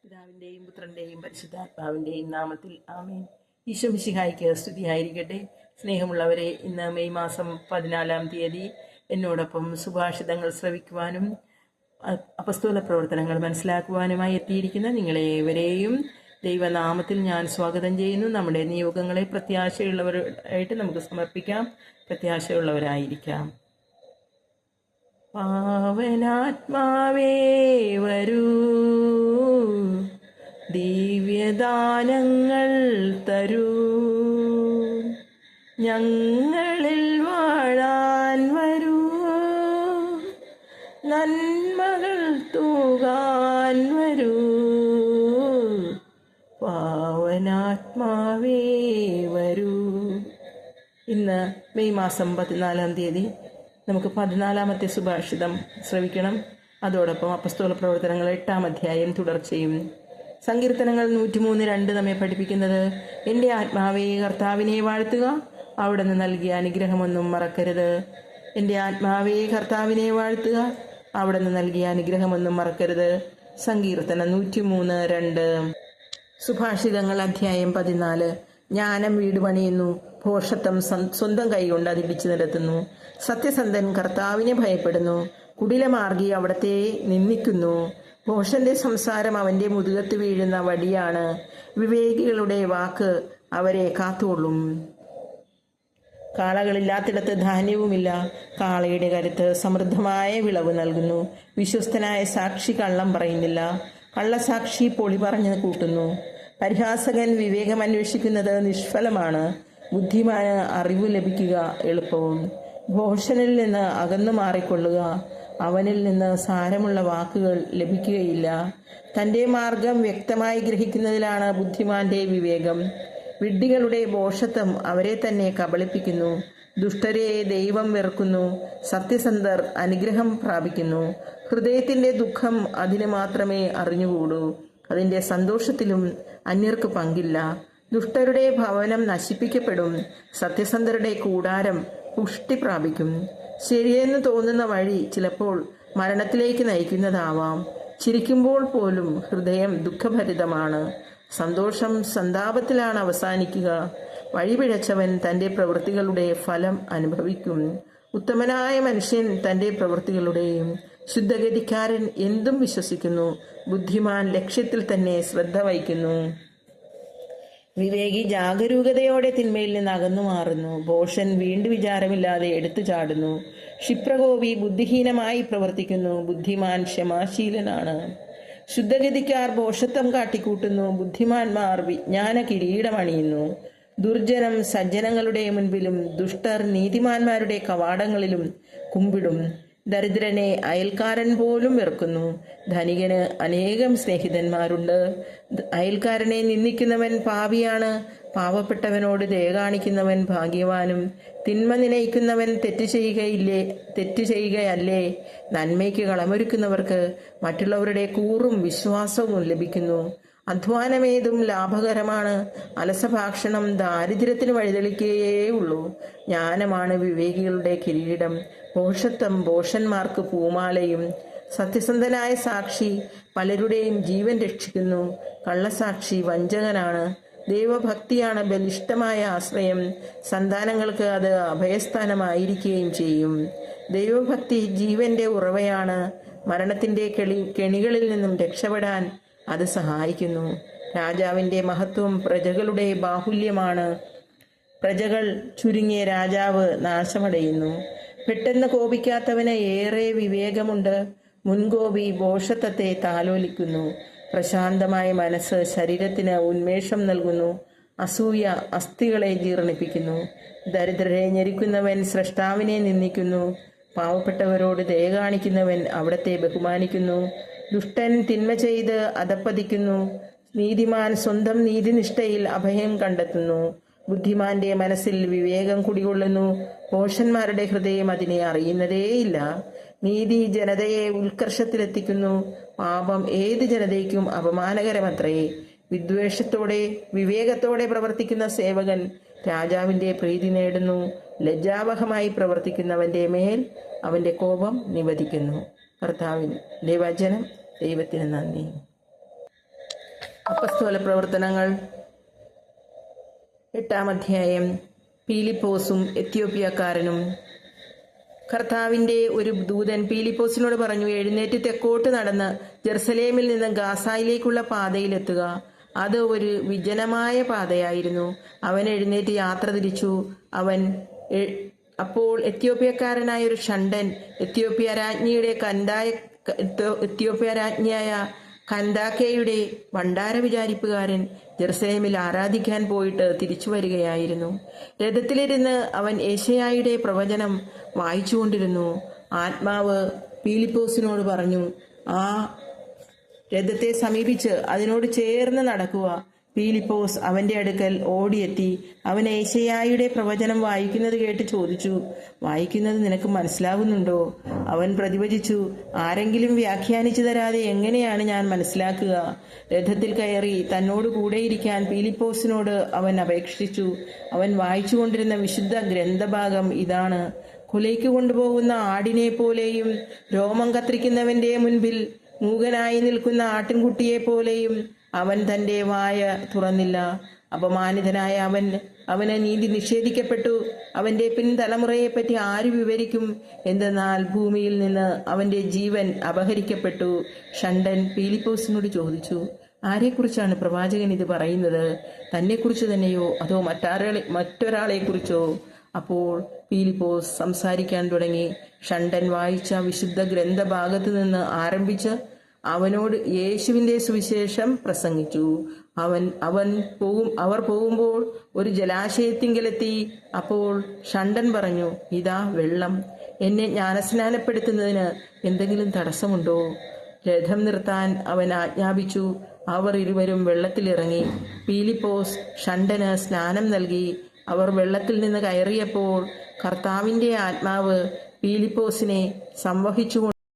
പിതാവിൻ്റെയും പുത്രൻ്റെയും പരിശുദ്ധാത്മാവിൻ്റെയും നാമത്തിൽ ആമേൻ. ഈശോ മിശിഹായ്ക്ക് സ്തുതിയായിരിക്കട്ടെ. സ്നേഹമുള്ളവരെ, ഇന്ന് മെയ് മാസം 14-ാം തീയതി എന്നോടൊപ്പം സുഭാഷിതങ്ങൾ ശ്രവിക്കുവാനും അപ്പസ്തോല പ്രവർത്തനങ്ങൾ മനസ്സിലാക്കുവാനുമായി എത്തിയിരിക്കുന്ന നിങ്ങളേവരെയും ദൈവനാമത്തിൽ ഞാൻ സ്വാഗതം ചെയ്യുന്നു. നമ്മുടെ നിയോഗങ്ങളെ പ്രത്യാശയുള്ളവരായിട്ട് നമുക്ക് സമർപ്പിക്കാം. പ്രത്യാശയുള്ളവരായിരിക്കാം. പാവനാത്മാവേ വരൂ, ദിവ്യദാനങ്ങൾ തരൂ, ഞങ്ങളിൽ വാഴാൻ വരൂ, നന്മകൾ തൂകാൻ വരൂ. പാവനാത്മാവേ വരൂ. ഇന്ന് മെയ് മാസം 14-ാം തീയതി നമുക്ക് 14-ാമത്തെ സുഭാഷിതം ശ്രവിക്കണം. അതോടൊപ്പം അപ്പസ്തോല പ്രവർത്തനങ്ങൾ 8-ാം അധ്യായം തുടർച്ചയും. സങ്കീർത്തനങ്ങൾ 103:2 നമ്മെ പഠിപ്പിക്കുന്നത്, എൻ്റെ ആത്മാവേ കർത്താവിനെ വാഴ്ത്തുക, അവിടുന്ന് നൽകിയ അനുഗ്രഹമൊന്നും മറക്കരുത്. എൻ്റെ ആത്മാവേ കർത്താവിനെ വാഴ്ത്തുക, അവിടുന്ന് നൽകിയ അനുഗ്രഹമൊന്നും മറക്കരുത്. സങ്കീർത്തനം 103:2. സുഭാഷിതങ്ങൾ അധ്യായം 14. ജ്ഞാനം വീട് പണിയുന്നു, ഭോഷത്വം സ്വന്തം കൈകൊണ്ട് അതിടിച്ചു നിരത്തുന്നു. സത്യസന്ധൻ കർത്താവിനെ ഭയപ്പെടുന്നു, കുടിലമാർഗി അവിടത്തെ നിന്ദിക്കുന്നു. ഭോഷന്റെ സംസാരം അവന്റെ മുതുകത്ത് വീഴുന്ന വടിയാണ്, വിവേകികളുടെ വാക്ക് അവരെ കാത്തുകൊള്ളും. കാളകളില്ലാത്തിടത്ത് ധാന്യവുമില്ല, കാളയുടെ കരുത്ത് സമൃദ്ധമായ വിളവ് നൽകുന്നു. വിശ്വസ്തനായ സാക്ഷി കള്ളം പറയുന്നില്ല, കള്ളസാക്ഷി പൊളി പറഞ്ഞു കൂട്ടുന്നു. പരിഹാസകൻ വിവേകം അന്വേഷിക്കുന്നത് നിഷ്ഫലമാണ്, ബുദ്ധിമാന് അറിവ് ലഭിക്കുക എളുപ്പവും. ഭോഷനിൽ നിന്ന് അകന്നു മാറിക്കൊള്ളുക, അവനിൽ നിന്ന് സാരമുള്ള വാക്കുകൾ ലഭിക്കുകയില്ല. തൻ്റെ മാർഗം വ്യക്തമായി ഗ്രഹിക്കുന്നതിലാണ് ബുദ്ധിമാന്റെ വിവേകം. വിഡ്ഢികളുടെ ഭോഷത്വം അവരെ തന്നെ കബളിപ്പിക്കുന്നു. ദുഷ്ടരെ ദൈവം വെറുക്കുന്നു, സത്യസന്ധർ അനുഗ്രഹം പ്രാപിക്കുന്നു. ഹൃദയത്തിന്റെ ദുഃഖം അതിന് മാത്രമേ അറിഞ്ഞുകൂടൂ, അതിൻ്റെ സന്തോഷത്തിലും അന്യർക്ക് പങ്കില്ല. ദുഷ്ടരുടെ ഭവനം നശിപ്പിക്കപ്പെടും, സത്യസന്ധരുടെ കൂടാരം പുഷ്ടി പ്രാപിക്കും. ശരിയെന്ന് തോന്നുന്ന വഴി ചിലപ്പോൾ മരണത്തിലേക്ക് നയിക്കുന്നതാവാം. ചിരിക്കുമ്പോൾ പോലും ഹൃദയം ദുഃഖഭരിതമാണ്. സന്തോഷം സന്താപത്തിലാണ് അവസാനിക്കുക. വഴിപിഴച്ചവൻ തൻ്റെ പ്രവൃത്തികളുടെ ഫലം അനുഭവിക്കും. ഉത്തമനായ മനുഷ്യൻ തൻ്റെ പ്രവൃത്തികളുടെയും, ശുദ്ധഗതിക്കാരൻ എന്തും വിശ്വസിക്കുന്നു. ബുദ്ധിമാൻ ലക്ഷ്യത്തിൽ തന്നെ ശ്രദ്ധ വയ്ക്കുന്നു. വിവേകി ജാഗരൂകതയോടെ തിന്മയിൽ നിന്ന് അകന്നു മാറുന്നു. ഭോഷൻ വീണ്ടു വിചാരമില്ലാതെ എടുത്തു ചാടുന്നു. ക്ഷിപ്രകോപി ബുദ്ധിഹീനമായി പ്രവർത്തിക്കുന്നു, ബുദ്ധിമാൻ ക്ഷമാശീലനാണ്. ശുദ്ധഗതിക്കാർ ഭോഷത്വം കാട്ടിക്കൂട്ടുന്നു, ബുദ്ധിമാന്മാർ വിജ്ഞാന കിരീടമണിയുന്നു. ദുർജനം സജ്ജനങ്ങളുടെ മുൻപിലും ദുഷ്ടർ നീതിമാന്മാരുടെ കവാടങ്ങളിലും കുമ്പിടും. ദരിദ്രനെ അയൽക്കാരൻ പോലും വെറുക്കുന്നു, ധനികന് അനേകം സ്നേഹിതന്മാരുണ്ട്. അയൽക്കാരനെ നിന്ദിക്കുന്നവൻ പാപിയാണ്, പാവപ്പെട്ടവനോട് ദയ കാണിക്കുന്നവൻ ഭാഗ്യവാനും. തിന്മ നിനയിക്കുന്നവൻ തെറ്റ് ചെയ്യുകയല്ലേ. നന്മയ്ക്ക് കളമൊരുക്കുന്നവർക്ക് മറ്റുള്ളവരുടെ കൂറും വിശ്വാസവും ലഭിക്കുന്നു. അധ്വാനമേതും ലാഭകരമാണ്, അലസഭാക്ഷണം ദാരിദ്ര്യത്തിന് വഴിതെളിക്കുകയേ ഉള്ളൂ. ജ്ഞാനമാണ് വിവേകികളുടെ കിരീടം, ഭോഷത്വം ഭോഷന്മാർക്ക് പൂമാലയും. സത്യസന്ധനായ സാക്ഷി പലരുടെയും ജീവൻ രക്ഷിക്കുന്നു, കള്ളസാക്ഷി വഞ്ചകനാണ്. ദൈവഭക്തിയാണ് ബലിഷ്ഠമായ ആശ്രയം, സന്താനങ്ങൾക്ക് അത് അഭയസ്ഥാനമായിരിക്കുകയും ചെയ്യും. ദൈവഭക്തി ജീവന്റെ ഉറവയാണ്, മരണത്തിന്റെ കെണികളിൽ നിന്നും രക്ഷപ്പെടാൻ അത് സഹായിക്കുന്നു. രാജാവിന്റെ മഹത്വം പ്രജകളുടെ ബാഹുല്യമാണ്, പ്രജകൾ ചുരുങ്ങിയ രാജാവ് നാശമടയുന്നു. പെട്ടെന്ന് കോപിക്കാത്തവന് ഏറെ വിവേകമുണ്ട്, മുൻകോപി ഭോഷത്വത്തെ താലോലിക്കുന്നു. പ്രശാന്തമായ മനസ്സ് ശരീരത്തിന് ഉന്മേഷം നൽകുന്നു, അസൂയ അസ്ഥികളെ ജീർണിപ്പിക്കുന്നു. ദരിദ്രരെ ഞെരുക്കുന്നവൻ സ്രഷ്ടാവിനെ നിന്ദിക്കുന്നു, പാവപ്പെട്ടവരോട് ദയ കാണിക്കുന്നവൻ അവിടത്തെ ബഹുമാനിക്കുന്നു. ദുഷ്ടൻ തിന്മ ചെയ്ത് അധപ്പതിക്കുന്നു, നീതിമാൻ സ്വന്തം നീതിനിഷ്ഠയിൽ അഭയം കണ്ടെത്തുന്നു. ബുദ്ധിമാന്റെ മനസ്സിൽ വിവേകം കുടികൊള്ളുന്നു, ഭോഷന്മാരുടെ ഹൃദയം അതിനെ അറിയുന്നതേയില്ല. നീതി ജനതയെ ഉത്കർഷത്തിലെത്തിക്കുന്നു, പാപം ഏത് ജനതയ്ക്കും അപമാനകരമത്രേ. വിദ്വേഷത്തോടെ വിവേകത്തോടെ പ്രവർത്തിക്കുന്ന സേവകൻ രാജാവിന്റെ പ്രീതി നേടുന്നു, ലജ്ജാവഹമായി പ്രവർത്തിക്കുന്നവന്റെ മേൽ അവന്റെ കോപം നിവദിക്കുന്നു. കർത്താവിന്റെ വചനം. ദൈവത്തിന് നന്ദി. അപ്പസ്തോല പ്രവർത്തനങ്ങൾ 8-ാം അധ്യായം. പീലിപ്പോസും എത്യോപ്യക്കാരനും. കർത്താവിൻ്റെ ഒരു ദൂതൻ പീലിപ്പോസിനോട് പറഞ്ഞു, എഴുന്നേറ്റ് തെക്കോട്ട് നടന്ന് ജെറുസലേമിൽ നിന്ന് ഗാസയിലേക്കുള്ള പാതയിലെത്തുക. അത് ഒരു വിജനമായ പാതയായിരുന്നു. അവൻ എഴുന്നേറ്റ് യാത്ര തിരിച്ചു. അപ്പോൾ എത്യോപ്യക്കാരനായ ഒരു ഷണ്ഡൻ എത്യോപ്യ രാജ്ഞിയായ കന്ദാക്കയുടെ ഭണ്ഡാര വിചാരിപ്പുകാരൻ ജെറുസലേമിൽ ആരാധിക്കാൻ പോയിട്ട് തിരിച്ചു വരികയായിരുന്നു. രഥത്തിലിരുന്ന് അവൻ യേശയ്യായുടെ പ്രവചനം വായിച്ചുകൊണ്ടിരുന്നു. ആത്മാവ് പീലിപ്പോസിനോട് പറഞ്ഞു, ആ രഥത്തെ സമീപിച്ച് അതിനോട് ചേർന്ന് നടക്കുക. പീലിപ്പോസ് അവന്റെ അടുക്കൽ ഓടിയെത്തി. അവൻ യേശയ്യായുടെ പ്രവചനം വായിക്കുന്നത് കേട്ട് ചോദിച്ചു, വായിക്കുന്നത് നിനക്ക് മനസ്സിലാകുന്നുണ്ടോ? അവൻ പ്രതിവചിച്ചു, ആരെങ്കിലും വ്യാഖ്യാനിച്ചു തരാതെ എങ്ങനെയാണ് ഞാൻ മനസ്സിലാക്കുക? രഥത്തിൽ കയറി തന്നോട് കൂടെയിരിക്കാൻ പീലിപ്പോസിനോട് അവൻ അപേക്ഷിച്ചു. അവൻ വായിച്ചുകൊണ്ടിരുന്ന വിശുദ്ധ ഗ്രന്ഥഭാഗം ഇതാണ്. കൊലയ്ക്ക് കൊണ്ടുപോകുന്ന ആടിനെ പോലെയും രോമം കത്രിക്കുന്നവന്റെ മുൻപിൽ മൂകനായി നിൽക്കുന്ന ആട്ടിൻകുട്ടിയെപ്പോലെയും അവൻ തൻ്റെ വായ തുറന്നില്ല. അപമാനിതനായ അവന് നീതി നിഷേധിക്കപ്പെട്ടു. അവന്റെ പിൻതലമുറയെപ്പറ്റി ആര് വിവരിക്കും? എന്തെന്നാൽ ഭൂമിയിൽ നിന്ന് അവന്റെ ജീവൻ അപഹരിക്കപ്പെട്ടു. ഷണ്ഡൻ പീലിപ്പോസിനോട് ചോദിച്ചു, ആരെക്കുറിച്ചാണ് പ്രവാചകൻ ഇത് പറയുന്നത്? തന്നെക്കുറിച്ച് തന്നെയോ അതോ മറ്റൊരാളെ കുറിച്ചോ? അപ്പോൾ പീലിപ്പോസ് സംസാരിക്കാൻ തുടങ്ങി. ഷണ്ഡൻ വായിച്ച വിശുദ്ധ ഗ്രന്ഥഭാഗത്ത് നിന്ന് ആരംഭിച്ച് അവനോട് യേശുവിന്റെ സുവിശേഷം പ്രസംഗിച്ചു. അവർ പോകുമ്പോൾ ഒരു ജലാശയത്തിങ്കലെത്തി. അപ്പോൾ ഷണ്ഡൻ പറഞ്ഞു, ഇതാ വെള്ളം. എന്നെ ജ്ഞാനസ്നാനപ്പെടുത്തുന്നതിന് എന്തെങ്കിലും തടസ്സമുണ്ടോ? രഥം നിർത്താൻ അവൻ ആജ്ഞാപിച്ചു. അവർ ഇരുവരും വെള്ളത്തിലിറങ്ങി. പീലിപ്പോസ് ഷണ്ഡന് സ്നാനം നൽകി. അവർ വെള്ളത്തിൽ നിന്ന് കയറിയപ്പോൾ കർത്താവിൻ്റെ ആത്മാവ് പീലിപ്പോസിനെ സംവഹിച്ചു